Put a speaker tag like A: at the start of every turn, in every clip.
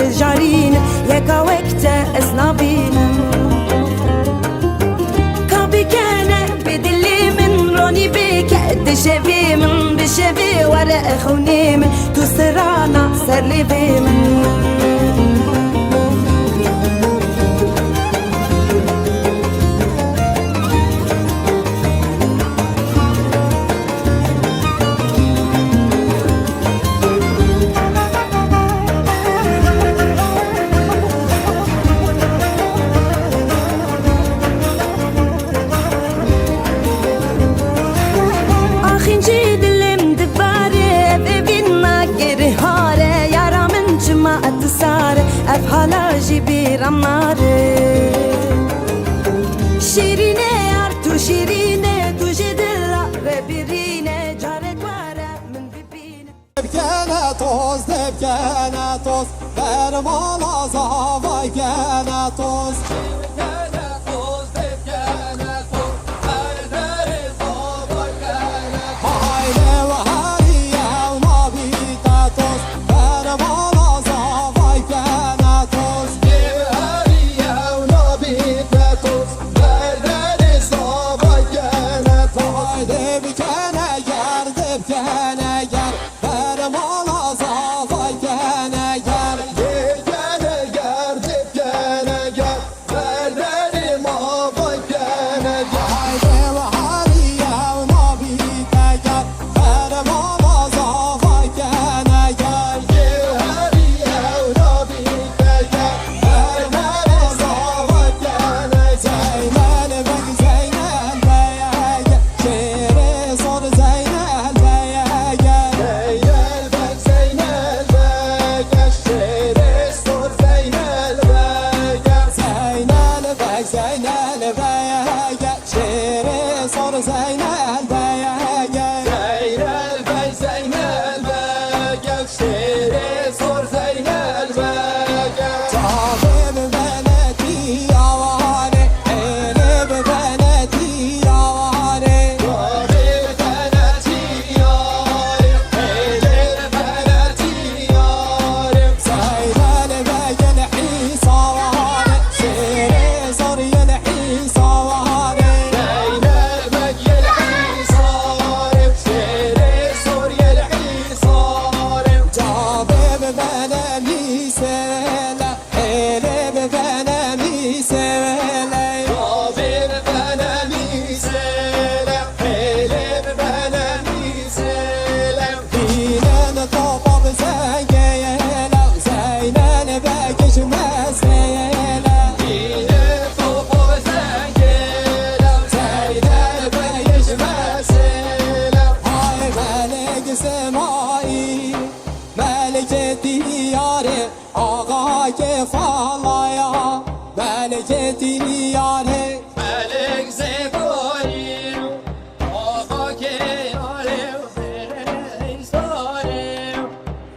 A: مستجارين يكا وقتا اسنابين كابي كان بدلي من روني بيك قد شبي من بشبي ورق خوني من تو سرانا سر لي من رماره شیرینه یار تو شیرینه تو جدلا ربیرینه جارت واره من ببینه
B: دبکنه توز برمان آزاوای کنه توز سمایی ملک دیاره آقا کفالایا ملک دیاره
C: ملک زبانی آقا که یاره فرستاره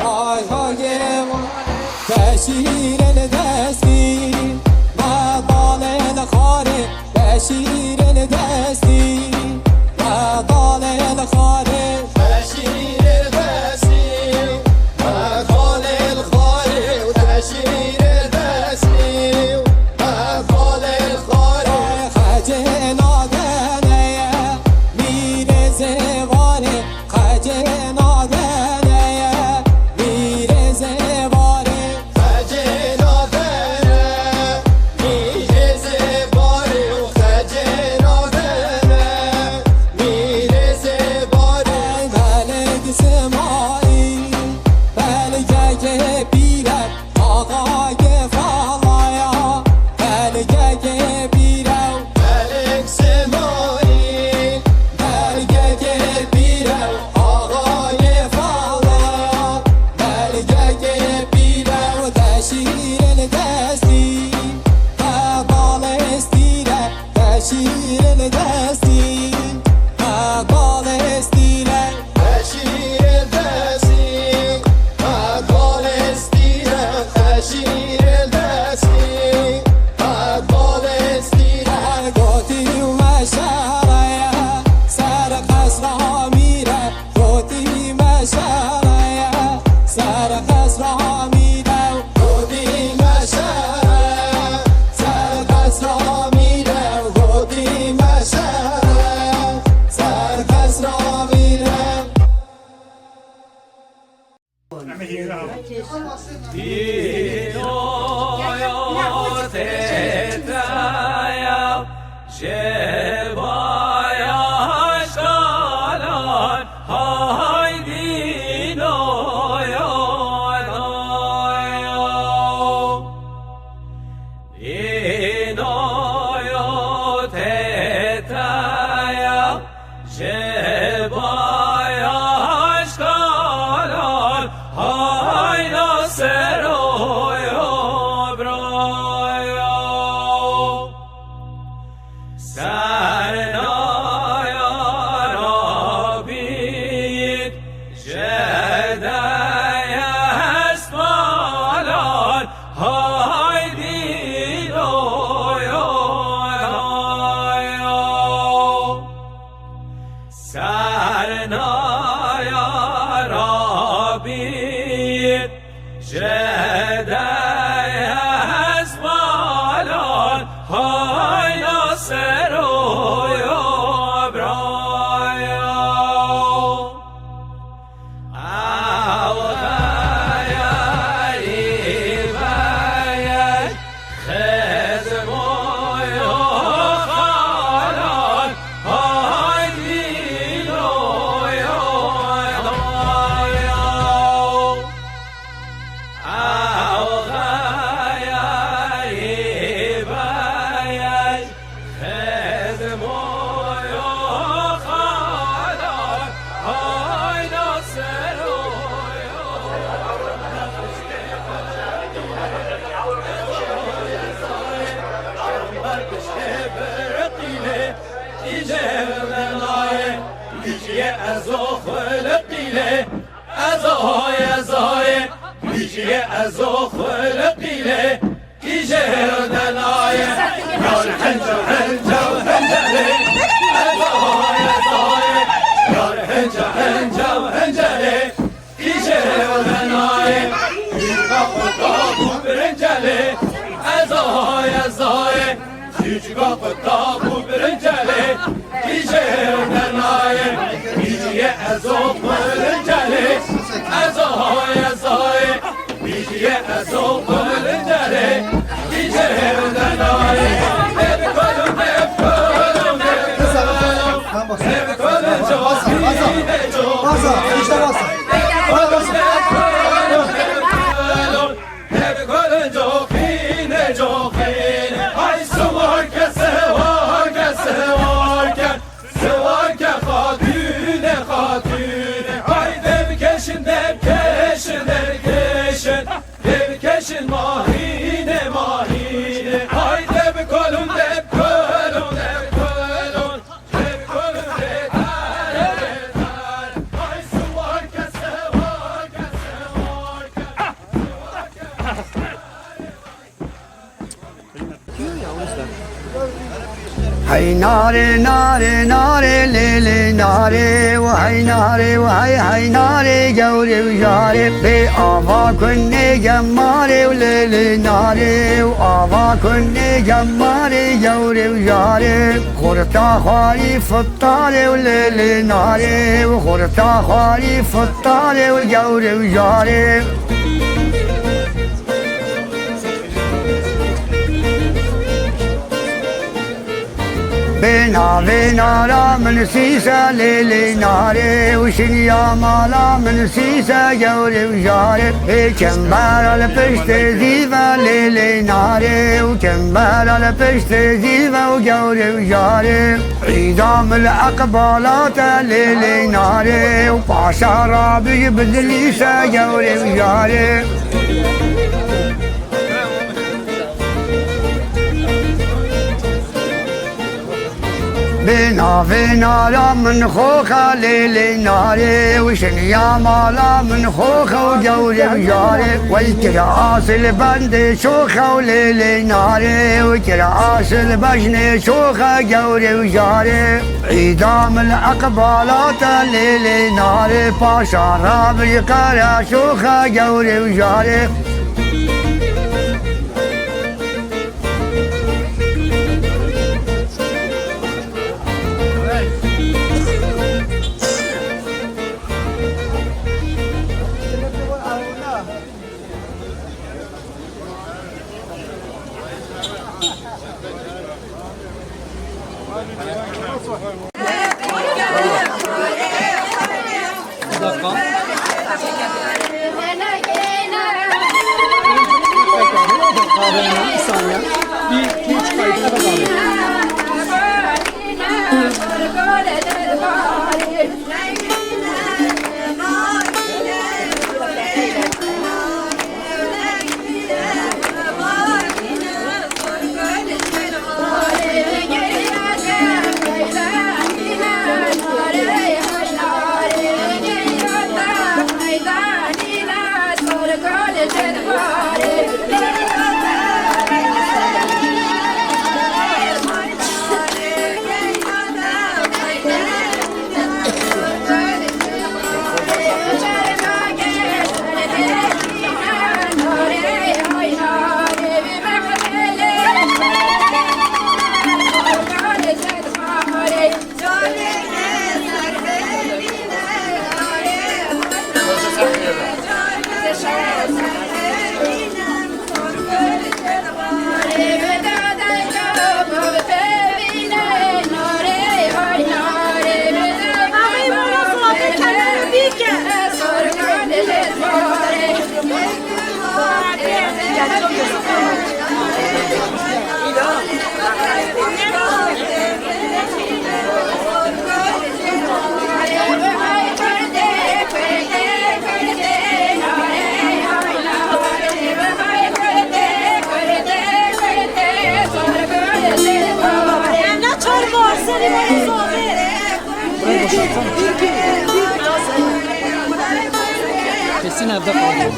B: آقا بشیر دستی مدال الخاره بشیر دستی مدال الخاره
C: بشیر دستی مدال الخاره و بشیر دستی مدال الخاره
B: خجه نادنه میر زواره خجه نادنه میر زواره
C: خجل آدنه میره زباره و خجل آدنه میره زباره
B: ملک سمایی ملکه که بیرد آقا فالایا ملکه که بیرد
C: ملک سمایی
B: ملکه که بیرد آقای فالایا ملکه که بیرد تشیر دستی مقال استیره تشیر دستی مقال استیره
C: بشیر دستی مدال استیره بشیر دستی مدال استیره
B: گوتی و مشاره سر قصر میره گوتی مشاره سر قصر میره
C: گودی مشره
B: سر قصر میره
C: گودی مشره
B: سر قصر میره
C: سوار که خاتون خاتون haydi
D: ناري ناري ناري ليلي ناري وهي ناري وهي هي ناري جوري وجاري بآبا كني جماري وليلي ناري وآبا كني جماري جوري وجاري خورتا خوالي فطاري وليلي ناري وخورتا خوالي فطاري وجوري وجاري بينا بينا لا من سيسة ليلي ناري وشنيا مالا من سيسة جوري وجاري كم بالا لبشت زيفة ليلي ناري وكم بالا لبشت زيفة وجوري وجاري عيدام الأقبالات ليلي ناري وباشا رابي بدليسة جوري وجاري بينا بينا لا من خوخة ليلي ناري وشنيا مالا من خوخة وجوري وجاري والكراس البند شوخة وليلي ناري والكراس البجن شوخة جوري وجاري عيدام الأقبالات ليلي ناري باشا رابي قارا شوخة جوري وجاري
E: Kesin evde kaldı.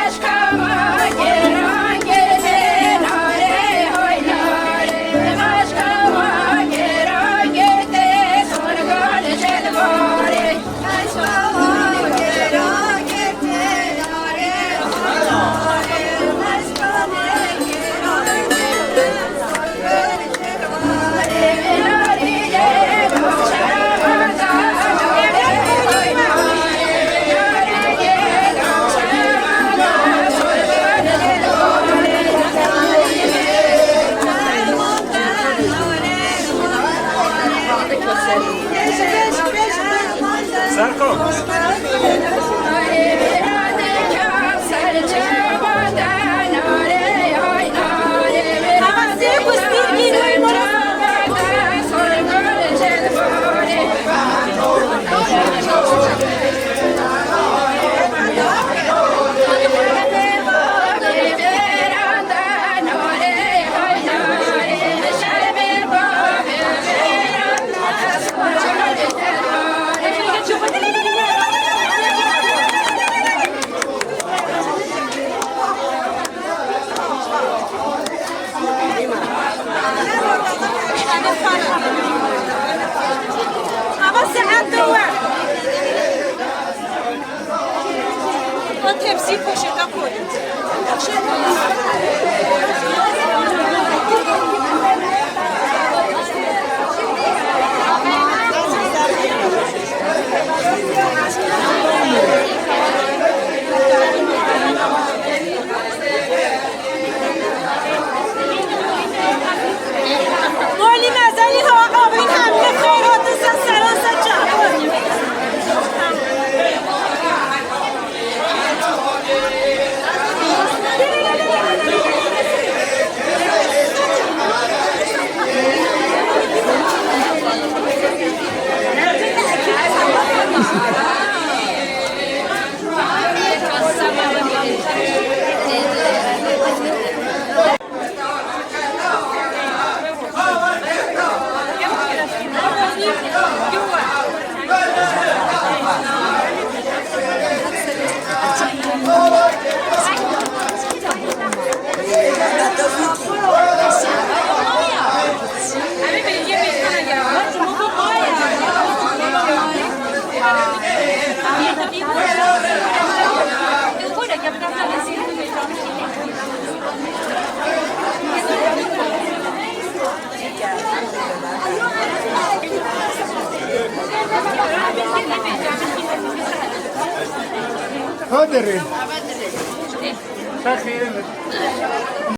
F: Aşkama مالی نزنی ها آبین همه خیرات سران جوانی
D: هادرين. خير.